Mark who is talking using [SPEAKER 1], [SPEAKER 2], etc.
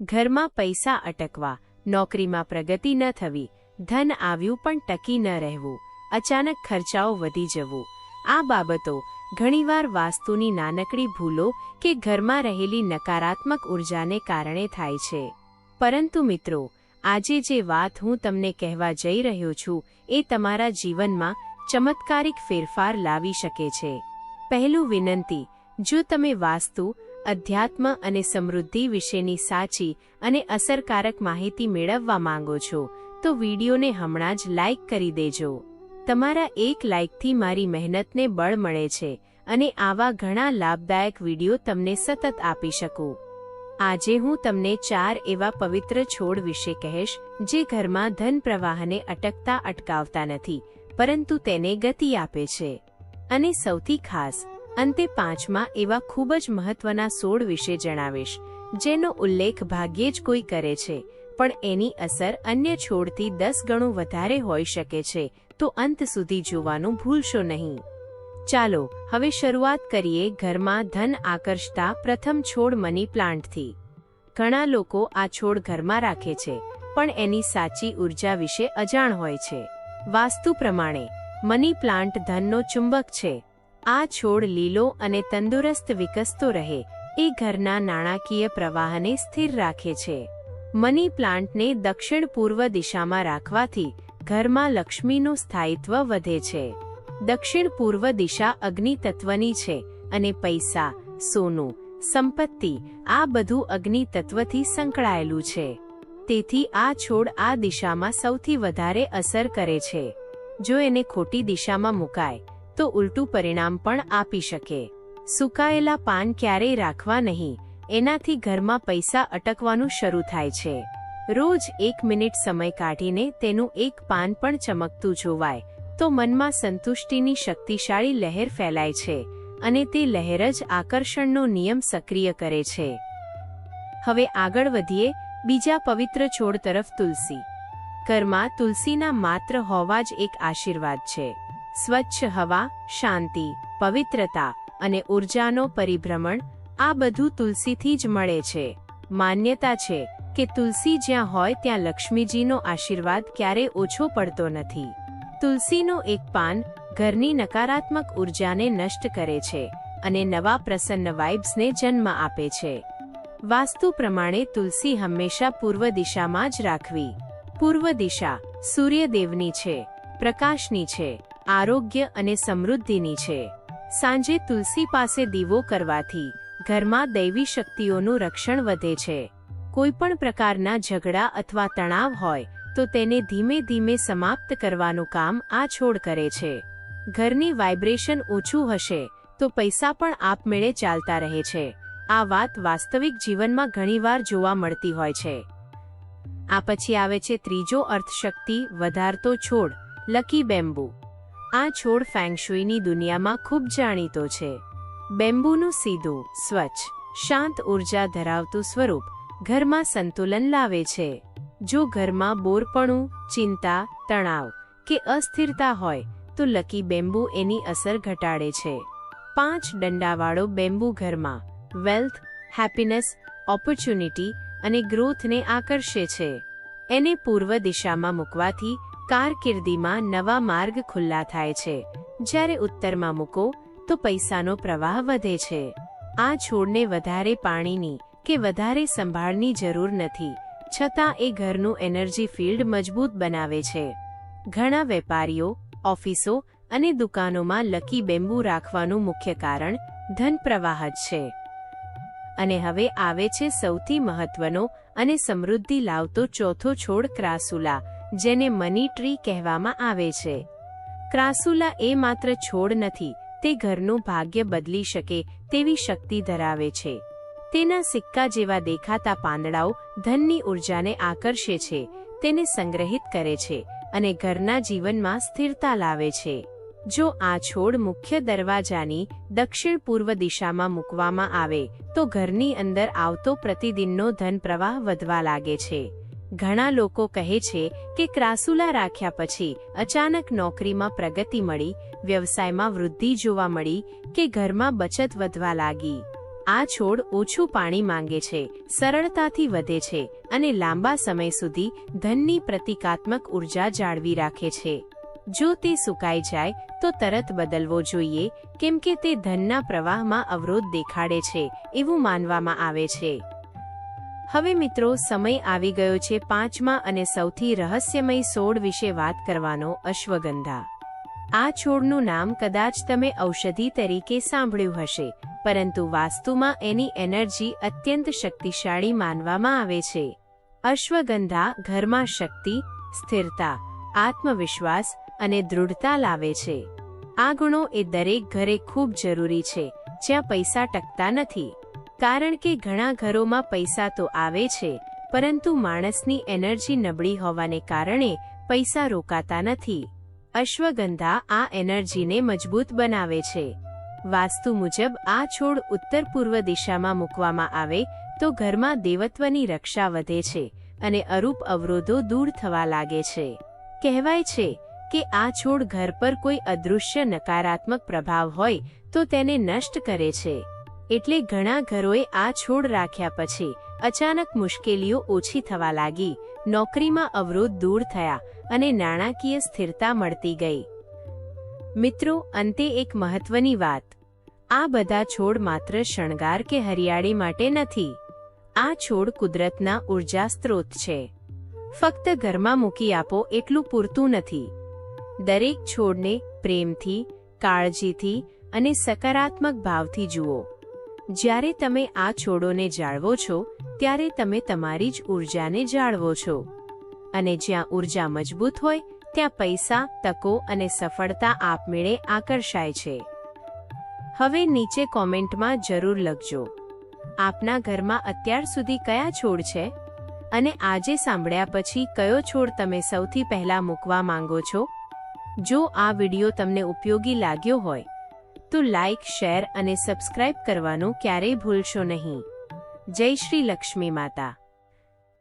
[SPEAKER 1] ઘરમાં પૈસા અટકવા, નોકરીમાં પ્રગતિ ન થવી, ધન આવ્યું પણ ટકી ન રહેવું, અચાનક ખર્ચાઓ વધી જવું, આ બાબતો ઘણીવાર વાસ્તુની નાનકડી ભૂલો કે ઘરમાં રહેલી નકારાત્મક ઉર્જાને કારણે થાય છે. પરંતુ મિત્રો, આજે જે વાત હું તમને કહેવા જઈ રહ્યો છું એ તમારા જીવનમાં ચમત્કારિક ફેરફાર લાવી શકે છે. પહેલું વિનંતી, જો તમે વાસ્તુ, અધ્યાત્મ અને સમૃદ્ધિ વિશેની સાચી અને અસરકારક માહિતી મેળવવા માંગો છો તો વિડીયોને હમણાં જ લાઇક કરી દેજો. તમારા એક લાઇકથી મારી મહેનતને બળ મળે છે અને આવા ઘણા લાભદાયક વિડીયો તમને સતત આપી શકું. આજે હું તમને 4 એવા પવિત્ર છોડ વિશે કહીશ જે ઘરમાં ધન પ્રવાહને અટકતા અટકાવતા નથી, પરંતુ તેને ગતિ આપે છે. અને સૌથી ખાસ, અંતે 5મા એવા ખૂબ જ મહત્વના છોડ વિશે જણાવીશ જેનો ઉલ્લેખ ભાગ્યે જ કોઈ કરે છે, પણ એની અસર અન્ય છોડથી 10 ગણું વધારે હોઈ શકે છે. તો અંત સુધી જોવાનું ભૂલશો નહીં. ચાલો હવે શરૂઆત કરીએ ઘરમાં ધન આકર્ષતા પ્રથમ છોડ મની પ્લાન્ટથી. ઘણા લોકો આ છોડ ઘરમાં રાખે છે પણ એની સાચી ઉર્જા વિશે અજાણ હોય છે. વાસ્તુ પ્રમાણે મની પ્લાન્ટ ધનનો ચુંબક છે. આ છોડ લીલો અને તંદુરસ્ત વિકસતો રહે એ ઘરના નાણાકીય પ્રવાહને સ્થિર રાખે છે. મની પ્લાન્ટને દક્ષિણ પૂર્વ દિશામાં રાખવાથી ઘરમાં લક્ષ્મીનું સ્થાયિત્વ વધે છે. દક્ષિણ પૂર્વ દિશા અગ્નિ તત્વની છે અને પૈસા, સોનું, સંપત્તિ આ બધું અગ્નિ તત્વથી સંકળાયેલું છે. તેથી આ છોડ આ દિશામાં સૌથી વધારે અસર કરે છે. જો એને ખોટી દિશામાં મુકાય તો ઉલટું પરિણામ પણ આપી શકે. સુકાયેલા પાન ક્યારેય રાખવા નહીં, એનાથી ઘરમાં પૈસા અટકવાનું શરૂ થાય છે. રોજ 1 મિનિટ સમય કાઢીને તેનું એક પાન પણ ચમકતું જોવાય તો મનમાં સંતુષ્ટિની શક્તિશાળી લહેર ફેલાય છે અને તે લહેર જ આકર્ષણનો નિયમ સક્રિય કરે છે. હવે આગળ વધીએ બીજા પવિત્ર છોડ તરફ, તુલસી. ઘરમાં તુલસીના માત્ર હોવા જ એક આશીર્વાદ છે. સ્વચ્છ હવા, શાંતિ, પવિત્રતા અને ઉર્જાનો પરિભ્રમણ આ બધું તુલસીથી જ મળે છે. માન્યતા છે કે તુલસી જ્યાં હોય ત્યાં લક્ષ્મીજીનો આશીર્વાદ ક્યારે ઓછો પડતો નથી. તુલસીનું એક પાન ઘરની નકારાત્મક ઉર્જાને નષ્ટ કરે છે અને નવા પ્રસન્ન વાઇબ્સને જન્મ આપે છે. વાસ્તુ પ્રમાણે તુલસી હંમેશા પૂર્વ દિશામાં જ રાખવી. પૂર્વ દિશા સૂર્યદેવની છે, પ્રકાશની છે, આરોગ્ય અને સમૃદ્ધિની છે. સાંજે તુલસી પાસે દીવો કરવાથી ઘરમાં દૈવી શક્તિઓનું રક્ષણ વધે છે. કોઈ પણ પ્રકારના ઝઘડા અથવા તણાવ હોય તો તેને ધીમે ધીમે સમાપ્ત કરવાનું કામ આ છોડ કરે છે. ઘરની વાઇબ્રેશન ઓછું હશે તો પૈસા પણ આપમેળે ચાલતા રહે છે. આ વાત વાસ્તવિક જીવનમાં ઘણીવાર જોવા મળતી હોય છે. આ પછી આવે છે ત્રીજો અર્થશક્તિ વધારતો છોડ, લકી બેમ્બુ. આ છોડ ફેંગશુઈની દુનિયામાં ખૂબ જાણીતો છે. બેમ્બુનું સીધું, સ્વચ્છ, શાંત ઉર્જા ધરાવતું સ્વરૂપ ઘરમાં સંતુલન લાવે છે. જો ઘરમાં બોરપણું, ચિંતા, તણાવ કે અસ્થિરતા હોય તો લકી બેમ્બુ એની અસર ઘટાડે છે. 5 ડંડાવાળો બેમ્બુ ઘરમાં વેલ્થ, હેપીનેસ, ઓપોર્ચ્યુનિટી અને ગ્રોથને આકર્ષે છે. એને પૂર્વ દિશામાં મૂકવાથી કારકિર્દીમાં નવા માર્ગ ખુલ્લા થાય છે, જ્યારે ઉત્તરમાં મૂકો તો પૈસાનો પ્રવાહ વધે છે. આ છોડને વધારે પાણીની કે વધારે સંભાળની જરૂર નથી, છતાં એ ઘરનું એનર્જી ફિલ્ડ મજબૂત બનાવે છે. ઘણા વેપારીઓ, ઓફિસો અને દુકાનોમાં લકી બેમ્બુ રાખવાનું મુખ્ય કારણ ધન પ્રવાહ જ છે. અને હવે આવે છે સૌથી મહત્વનો અને સમૃદ્ધિ લાવતો ચોથો છોડ, ક્રાસુલા, જેને મની ટ્રી કહેવામાં આવે છે. ક્રાસુલા એ માત્ર છોડ નથી, તે ઘરનું ભાગ્ય બદલી શકે તેવી શક્તિ ધરાવે છે. તેના સિક્કા જેવા દેખાતા પાંદડાઓ ધનની ઉર્જાને આકર્ષે છે, તેને સંગ્રહિત કરે છે અને ઘરના જીવનમાં સ્થિરતા લાવે છે. જો આ છોડ મુખ્ય દરવાજાની દક્ષિણ પૂર્વ દિશામાં મૂકવામાં આવે તો ઘરની અંદર આવતો પ્રતિદિનનો ધન પ્રવાહ વધવા લાગે છે. ઘણા લોકો કહે છે કે ક્રાસુલા રાખ્યા પછી અચાનક નોકરીમાં પ્રગતિ મળી, વ્યવસાયમાં વૃદ્ધિ જોવા મળી કે ઘરમાં બચત વધવા લાગી. આ છોડ ઓછું પાણી માંગે છે, સરળતાથી વધે છે અને લાંબા સમય સુધી ધનની પ્રતિકાત્મક ઉર્જા જાળવી રાખે છે. જો તે સુકાઈ જાય તો તરત બદલવો જોઈએ, કેમ કે તે ધનના પ્રવાહમાં અવરોધ દેખાડે છે એવું માનવામાં આવે છે. હવે મિત્રો, સમય આવી ગયો છે પાંચમા અને સૌથી રહસ્યમય છોડ વિશે વાત કરવાનો, અશ્વગંધા. આ છોડનું નામ કદાચ તમે ઔષધિ તરીકે સાંભળ્યું હશે, પરંતુ વાસ્તુમાં એની એનર્જી અત્યંત શક્તિશાળી માનવામાં આવે છે. અશ્વગંધા ઘરમાં શક્તિ, સ્થિરતા, આત્મવિશ્વાસ અને દૃઢતા લાવે છે. આ ગુણો એ દરેક ઘરે ખૂબ જરૂરી છે જ્યાં પૈસા ટકતા નથી, કારણ કે ઘણા ઘરોમાં પૈસા તો આવે છે, પરંતુ માણસની એનર્જી નબળી હોવાને કારણે પૈસા રોકાતા નથી. અશ્વગંધા આ એનર્જીને મજબૂત બનાવે છે. વાસ્તુ મુજબ આ છોડ ઉત્તર પૂર્વ દિશામાં મૂકવામાં આવે તો ઘરમાં દેવત્વની રક્ષા વધે છે અને અરૂપ અવરોધો દૂર થવા લાગે છે. કહેવાય છે કે આ છોડ ઘર પર કોઈ અદૃશ્ય નકારાત્મક પ્રભાવ હોય તો તેને નષ્ટ કરે છે. એટલે ઘણા ઘરોએ આ છોડ રાખ્યા પછી અચાનક મુશ્કેલીઓ ઓછી થવા લાગી, નોકરીમાં અવરોધ દૂર થયા અને નાણાકીય સ્થિરતા મળતી ગઈ. મિત્રો, અંતે એક મહત્વની વાત, આ બધા છોડ માત્ર શણગાર કે હરિયાળી માટે નથી. આ છોડ કુદરતના ઉર્જા સ્ત્રોત છે. ફક્ત ઘરમાં મૂકી આપો એટલું પૂરતું નથી. દરેક છોડને પ્રેમથી, કાળજીથી અને સકારાત્મક ભાવથી જુઓ. જ્યારે તમે આ છોડોને જાળવો છો ત્યારે તમે તમારી જ ઉર્જાને જાળવો છો. અને જ્યાં ઉર્જા મજબૂત હોય ત્યાં પૈસા, તકો અને સફળતા આપમેળે આકર્ષાય છે. હવે નીચે કોમેન્ટમાં જરૂર લખજો, આપના ઘરમાં અત્યાર સુધી કયા છોડ છે અને આજે સાંભળ્યા પછી કયો છોડ તમે સૌથી પહેલા મૂકવા માંગો છો. જો આ વિડિયો તમને ઉપયોગી લાગ્યો હોય તો લાઇક, શેર અને સબસ્ક્રાઇબ કરવાનું ક્યારેય ભૂલશો નહીં. જય શ્રી લક્ષ્મી માતા.